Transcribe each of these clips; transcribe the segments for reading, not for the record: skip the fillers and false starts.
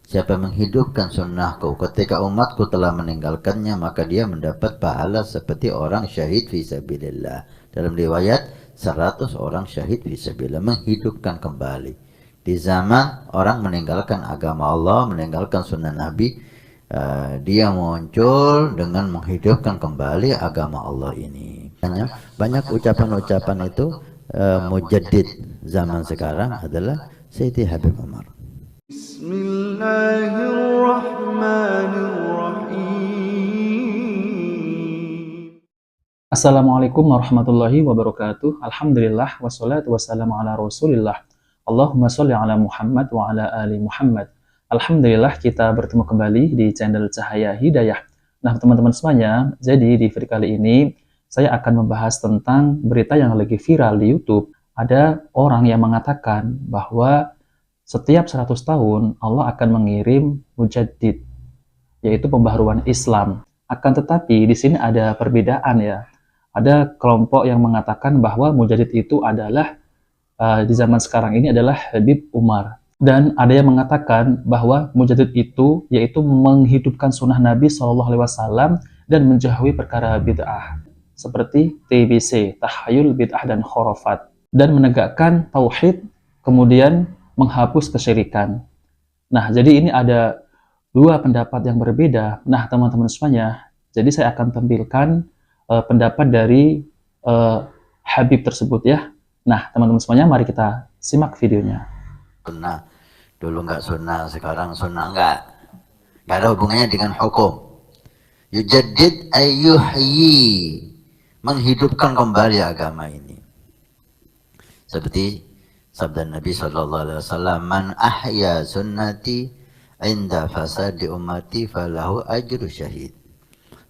Siapa menghidupkan sunnahku ketika umatku telah meninggalkannya, maka dia mendapat pahala seperti orang syahid fisabilillah. Dalam riwayat 100 orang syahid fisabilillah, menghidupkan kembali. Di zaman orang meninggalkan agama Allah, meninggalkan sunnah Nabi, dia muncul dengan menghidupkan kembali agama Allah ini. Banyak ucapan-ucapan itu mujaddid zaman sekarang adalah Sayyidi Habib Umar. Bismillahirrahmanirrahim. Assalamualaikum warahmatullahi wabarakatuh. Alhamdulillah wassalatu wassalamu ala Rasulillah. Allahumma sholli ala Muhammad wa ala ali Muhammad. Alhamdulillah kita bertemu kembali di channel Cahaya Hidayah. Nah, teman-teman semuanya, jadi di video kali ini saya akan membahas tentang berita yang lagi viral di YouTube. Ada orang yang mengatakan bahwa setiap 100 tahun Allah akan mengirim mujaddid, yaitu pembaharuan Islam. Akan tetapi di sini ada perbedaan ya. Ada kelompok yang mengatakan bahwa mujaddid itu adalah di zaman sekarang ini adalah Habib Umar. Dan ada yang mengatakan bahwa mujaddid itu yaitu menghidupkan sunnah Nabi SAW dan menjauhi perkara bid'ah seperti TBC, tahayul bid'ah dan khurafat, dan menegakkan tauhid, kemudian menghapus kesyirikan. Nah, jadi ini ada dua pendapat yang berbeda. Nah, teman-teman semuanya, jadi saya akan tampilkan pendapat dari Habib tersebut ya. Nah, teman-teman semuanya, mari kita simak videonya. Sunnah, dulu nggak sunnah, sekarang sunnah nggak ada hubungannya dengan hukum. Yujaddid ayyuhyi, menghidupkan kembali agama ini. Seperti sabda Nabi SAW, man ahya sunnati inda fasadi ummati falahu ajru syahid.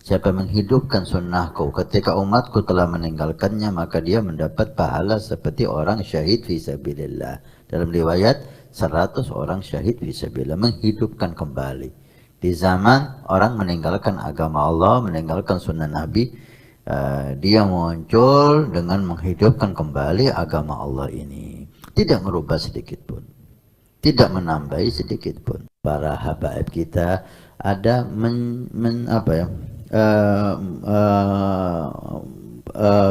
Siapa menghidupkan sunnahku ketika umatku telah meninggalkannya, maka dia mendapat pahala seperti orang syahid fisabilillah. Dalam riwayat 100 orang syahid fisabilillah, menghidupkan kembali. Di zaman orang meninggalkan agama Allah, meninggalkan sunnah Nabi, dia muncul dengan menghidupkan kembali agama Allah ini. Tidak merubah sedikit pun, tidak menambahi sedikit pun. Para habaib kita ada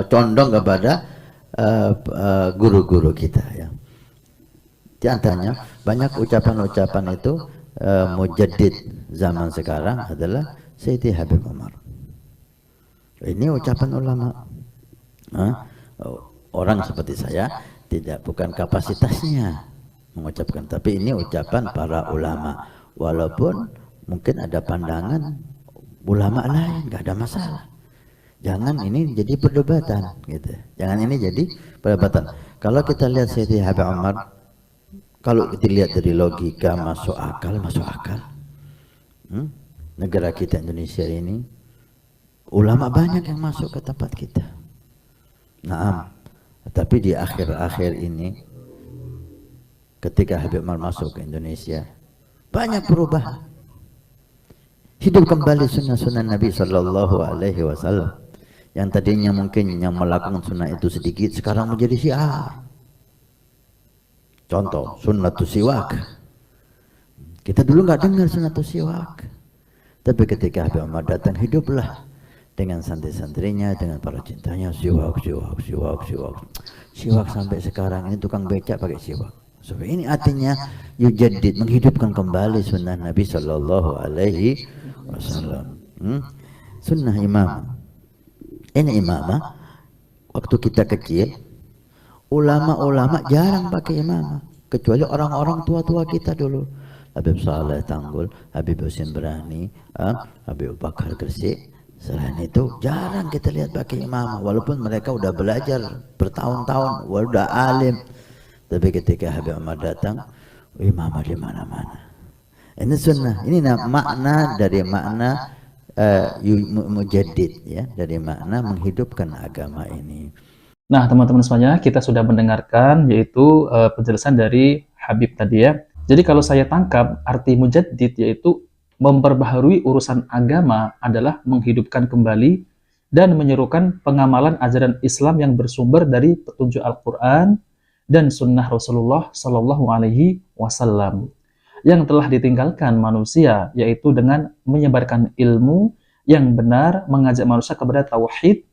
condong kepada guru-guru kita ya. Di antaranya banyak ucapan-ucapan itu mujaddid zaman sekarang adalah Sayyidi Habib Umar. Ini ucapan ulama. Orang seperti saya bukan kapasitasnya mengucapkan, tapi ini ucapan para ulama. Walaupun mungkin ada pandangan ulama lain, nggak ada masalah. Jangan ini jadi perdebatan, gitu. Jangan ini jadi perdebatan. Kalau kita lihat Sayyidi Habib Umar, kalau dilihat dari logika masuk akal, masuk akal. Negara kita Indonesia ini, ulama banyak yang masuk ke tempat kita. Naam. Tapi di akhir-akhir ini, ketika Habib Umar masuk ke Indonesia, banyak perubahan. Hidup kembali sunnah-sunnah Nabi Sallallahu Alaihi Wasallam. Yang tadinya mungkin yang melakukan sunnah itu sedikit, sekarang menjadi syiar. Contoh, sunnatus siwak. Kita dulu nggak dengar sunnatus siwak, tapi ketika Habib Umar datang, hiduplah dengan santri-santrinya, dengan para cintanya, siwak sampai sekarang ini tukang becak pakai siwak. So, ini artinya yujaddid, menghidupkan kembali sunnah Nabi Sallallahu Alaihi Wasallam. Sunnah imam. Ini imamah. Waktu kita kecil, ulama-ulama jarang pakai imamah, kecuali orang-orang tua-tua kita dulu. Habib Saleh Tanggul, Habib Husin Berani, Habib Bakar Gresik. Selain itu jarang kita lihat pakai imamah, walaupun mereka udah belajar bertahun-tahun, udah alim. Tapi ketika Habib Umar datang, imamah di mana-mana. Ini sunnah. Ini makna dari makna mujaddid ya, dari makna menghidupkan agama ini. Nah, teman-teman semuanya, kita sudah mendengarkan yaitu penjelasan dari Habib tadi ya. Jadi kalau saya tangkap arti mujaddid yaitu memperbaharui urusan agama adalah menghidupkan kembali dan menyerukan pengamalan ajaran Islam yang bersumber dari petunjuk Al-Quran dan Sunnah Rasulullah Sallallahu Alaihi Wasallam. yang telah ditinggalkan manusia, yaitu dengan menyebarkan ilmu yang benar, mengajak manusia kepada tauhid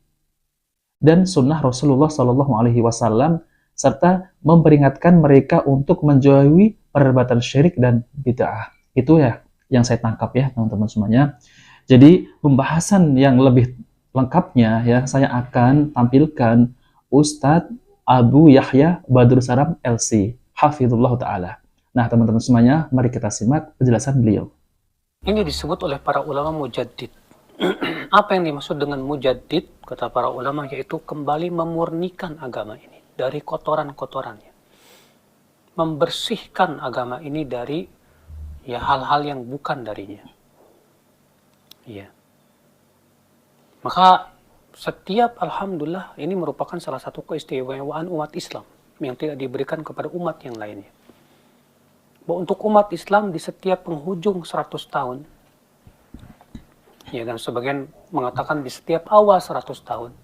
dan sunnah Rasulullah Shallallahu Alaihi Wasallam, serta memperingatkan mereka untuk menjauhi perbuatan syirik dan bid'ah. Itu ya yang saya tangkap ya teman-teman semuanya. Jadi pembahasan yang lebih lengkapnya ya saya akan tampilkan Ustadz Abu Yahya Badrus Salam LC, Hafizullah Ta'ala. Nah teman-teman semuanya, mari kita simak penjelasan beliau. Ini disebut oleh para ulama mujaddid. Apa yang dimaksud dengan mujaddid, kata para ulama, yaitu kembali memurnikan agama ini dari kotoran-kotorannya. Membersihkan agama ini dari ya hal-hal yang bukan darinya. Ya. Maka setiap, alhamdulillah, ini merupakan salah satu keistimewaan umat Islam yang tidak diberikan kepada umat yang lainnya. Bahwa untuk umat Islam di setiap penghujung 100 tahun, ya, dan sebagian mengatakan di setiap awal 100 tahun,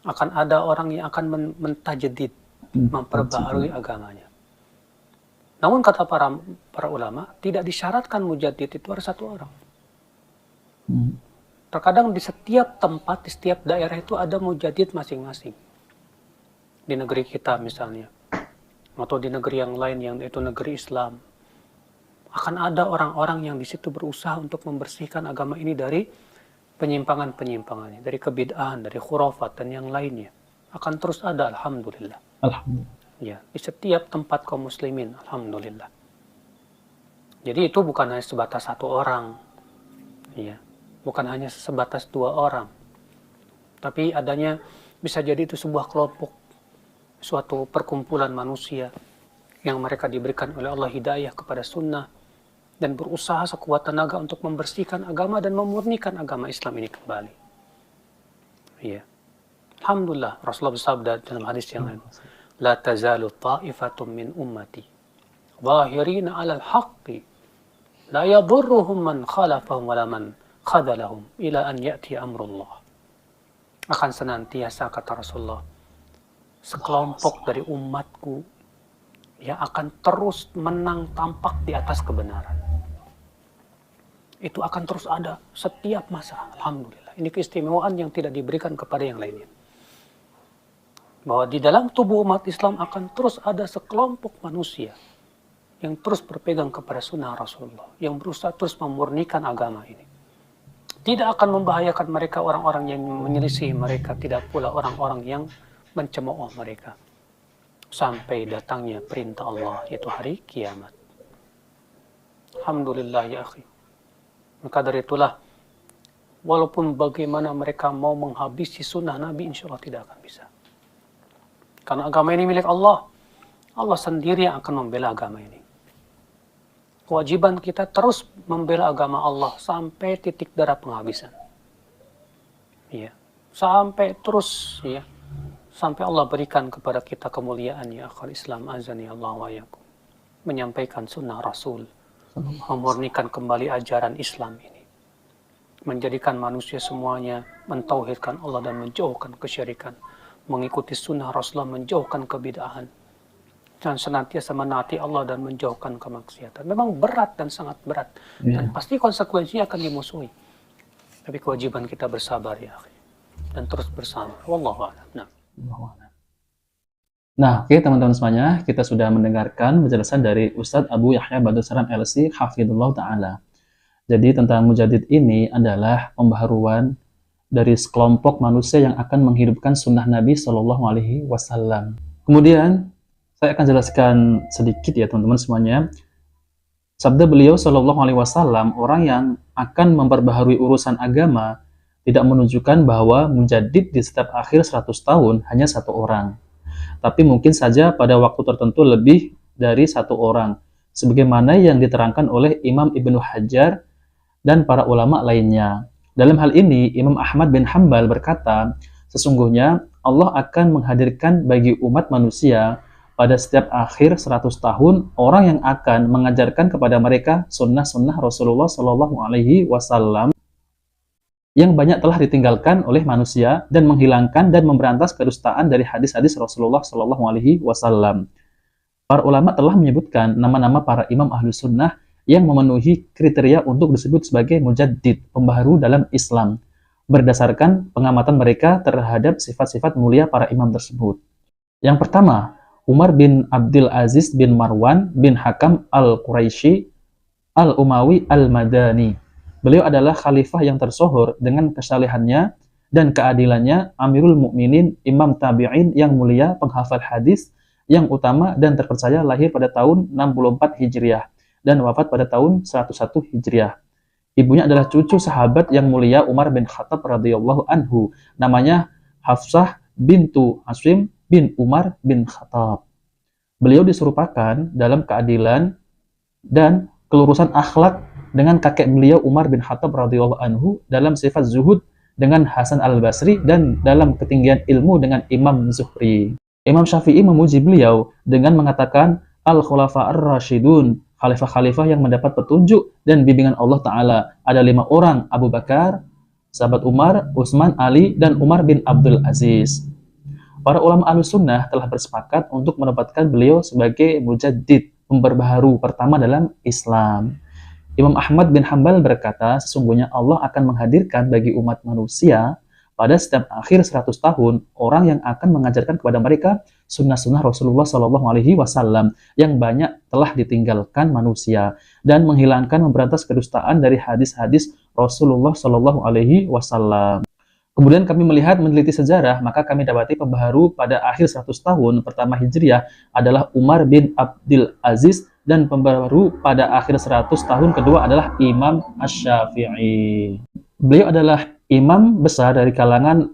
akan ada orang yang akan mentajdid, memperbaharui agamanya. Namun kata para ulama, tidak disyaratkan mujaddid itu harus satu orang. Terkadang di setiap tempat, di setiap daerah itu ada mujaddid masing-masing. Di negeri kita misalnya, atau di negeri yang lain yang itu negeri Islam, akan ada orang-orang yang di situ berusaha untuk membersihkan agama ini dari penyimpangan-penyimpangannya, dari kebid'ahan, dari khurafat dan yang lainnya. Akan terus ada, alhamdulillah. Alhamdulillah. Ya, di setiap tempat kaum muslimin, alhamdulillah. Jadi itu bukan hanya sebatas satu orang, ya, bukan hanya sebatas dua orang, tapi adanya bisa jadi itu sebuah kelompok, suatu perkumpulan manusia yang mereka diberikan oleh Allah hidayah kepada sunnah dan berusaha sekuat tenaga untuk membersihkan agama dan memurnikan agama Islam ini kembali. Ya. Alhamdulillah, Rasulullah bersabda dalam hadis yang lain, la tazalu ta'ifatum min ummati zahirina 'alal haqqi la yadurruhum man khalafahum wala man khadalahum ila an ya'ti amrullah. Akan senantiasa, kata Rasulullah, sekelompok dari umatku yang akan terus menang tampak di atas kebenaran. Itu akan terus ada setiap masa. Alhamdulillah. Ini keistimewaan yang tidak diberikan kepada yang lainnya. Bahwa di dalam tubuh umat Islam akan terus ada sekelompok manusia yang terus berpegang kepada sunnah Rasulullah, yang berusaha terus memurnikan agama ini. Tidak akan membahayakan mereka orang-orang yang menyelisih mereka, tidak pula orang-orang yang mencemooh mereka. Sampai datangnya perintah Allah, yaitu hari kiamat. Alhamdulillah ya akhi. Maka dari itulah, walaupun bagaimana mereka mau menghabisi sunnah Nabi, insya Allah tidak akan bisa. Karena agama ini milik Allah. Allah sendiri yang akan membela agama ini. Kewajiban kita terus membela agama Allah sampai titik darah penghabisan. Ya. Sampai terus, ya. Sampai Allah berikan kepada kita kemuliaan, ya akhal Islam azani Allah wa yakum. Menyampaikan sunnah Rasul. Memurnikan kembali ajaran Islam ini. Menjadikan manusia semuanya mentauhidkan Allah dan menjauhkan kesyirikan. Mengikuti sunnah Rasulullah, menjauhkan kebid'ahan. Dan senantiasa menaati Allah dan menjauhkan kemaksiatan. Memang berat dan sangat berat. Dan pasti konsekuensinya akan dimusuhi. Tapi kewajiban kita bersabar, ya akhi. Dan terus bersama. Wallahu a'lam. Nah, oke teman-teman semuanya, kita sudah mendengarkan penjelasan dari Ustadz Abu Yahya Badrus Salam LC, Hafizullah Ta'ala. Jadi tentang mujaddid ini adalah pembaharuan dari sekelompok manusia yang akan menghidupkan sunnah Nabi Shallallahu Alaihi Wasallam. Kemudian saya akan jelaskan sedikit ya teman-teman semuanya. Sabda beliau Shallallahu Alaihi Wasallam, orang yang akan memperbaharui urusan agama tidak menunjukkan bahwa mujaddid di setiap akhir 100 tahun hanya satu orang. Tapi mungkin saja pada waktu tertentu lebih dari satu orang. Sebagaimana yang diterangkan oleh Imam Ibnu Hajar dan para ulama lainnya. Dalam hal ini, Imam Ahmad bin Hanbal berkata, sesungguhnya Allah akan menghadirkan bagi umat manusia pada setiap akhir 100 tahun orang yang akan mengajarkan kepada mereka sunnah-sunnah Rasulullah Shallallahu Alaihi Wasallam yang banyak telah ditinggalkan oleh manusia dan menghilangkan dan memberantas kedustaan dari hadis-hadis Rasulullah Shallallahu Alaihi Wasallam. Para ulama telah menyebutkan nama-nama para imam Ahlus Sunnah yang memenuhi kriteria untuk disebut sebagai mujaddid, pembaharu dalam Islam, berdasarkan pengamatan mereka terhadap sifat-sifat mulia para imam tersebut. Yang pertama, Umar bin Abdul Aziz bin Marwan bin Hakam al-Quraisy al-Umawi al-Madani. Beliau adalah khalifah yang tersohor dengan kesalehannya dan keadilannya, Amirul Mukminin, Imam Tabi'in yang mulia, penghafal hadis yang utama dan terpercaya, lahir pada tahun 64 Hijriah dan wafat pada tahun 101 Hijriah. Ibunya adalah cucu sahabat yang mulia Umar bin Khattab radhiyallahu anhu. Namanya Hafsah bintu Asim bin Umar bin Khattab. Beliau diserupakan dalam keadilan dan kelurusan akhlak dengan kakek beliau Umar bin Khattab radhiyallahu anhu, dalam sifat zuhud dengan Hasan al-Basri, dan dalam ketinggian ilmu dengan Imam Zuhri. Imam Syafi'i memuji beliau dengan mengatakan al-khulafa ar-rasyidun, khalifah-khalifah yang mendapat petunjuk dan bimbingan Allah Ta'ala. Ada 5 orang, Abu Bakar, sahabat Umar, Utsman, Ali, dan Umar bin Abdul Aziz. Para ulama Ahlus Sunnah telah bersepakat untuk menempatkan beliau sebagai mujaddid, pembaharu pertama dalam Islam. Imam Ahmad bin Hanbal berkata, sesungguhnya Allah akan menghadirkan bagi umat manusia pada setiap akhir 100 tahun orang yang akan mengajarkan kepada mereka sunnah-sunnah Rasulullah SAW yang banyak telah ditinggalkan manusia, dan menghilangkan, memberantas kedustaan dari hadis-hadis Rasulullah SAW. Kemudian kami melihat, meneliti sejarah, maka kami dapati pembaharu pada akhir 100 tahun pertama Hijriah adalah Umar bin Abdul Aziz, dan pembaharu pada akhir 100 tahun kedua adalah Imam Asy-Syafi'i. Beliau adalah imam besar dari kalangan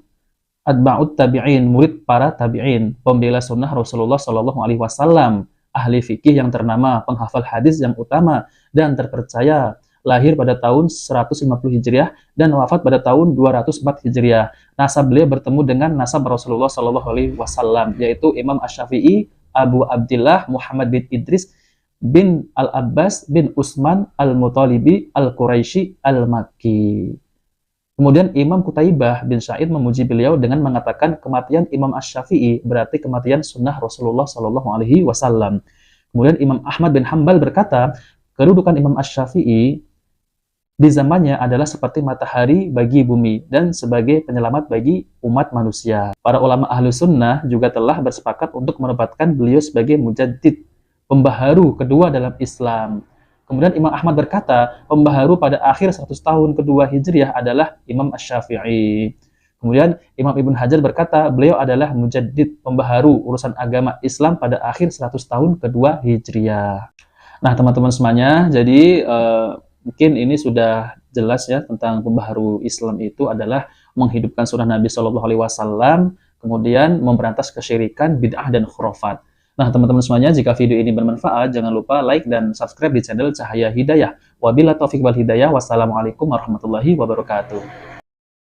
atba'ut tabi'in, murid para tabi'in, pembela sunnah Rasulullah SAW, ahli fikih yang ternama, penghafal hadis yang utama dan terpercaya, lahir pada tahun 150 Hijriah dan wafat pada tahun 204 Hijriah. Nasab beliau bertemu dengan nasab Rasulullah SAW, yaitu Imam Asy-Syafi'i, Abu Abdillah Muhammad bin Idris bin Al-Abbas bin Utsman Al-Muttalibi Al-Quraisy Al-Makki. Kemudian Imam Qutaibah bin Sa'id memuji beliau dengan mengatakan kematian Imam Asy-Syafi'i berarti kematian sunnah Rasulullah SAW. Kemudian Imam Ahmad bin Hanbal berkata, kedudukan Imam Asy-Syafi'i di zamannya adalah seperti matahari bagi bumi dan sebagai penyelamat bagi umat manusia. Para ulama Ahlus Sunnah juga telah bersepakat untuk menempatkan beliau sebagai mujaddid, pembaharu kedua dalam Islam. Kemudian Imam Ahmad berkata, pembaharu pada akhir 100 tahun kedua Hijriah adalah Imam Asy-Syafi'i. Kemudian Imam Ibn Hajar berkata, beliau adalah mujaddid, pembaharu urusan agama Islam pada akhir 100 tahun kedua Hijriah. Nah, teman-teman semuanya, jadi mungkin ini sudah jelas ya tentang pembaharu Islam itu adalah menghidupkan sunnah Nabi SAW, kemudian memberantas kesyirikan, bid'ah, dan khurafat. Nah, teman-teman semuanya, jika video ini bermanfaat, jangan lupa like dan subscribe di channel Cahaya Hidayah. Wabillahi taufiq wal hidayah. Wassalamualaikum warahmatullahi wabarakatuh.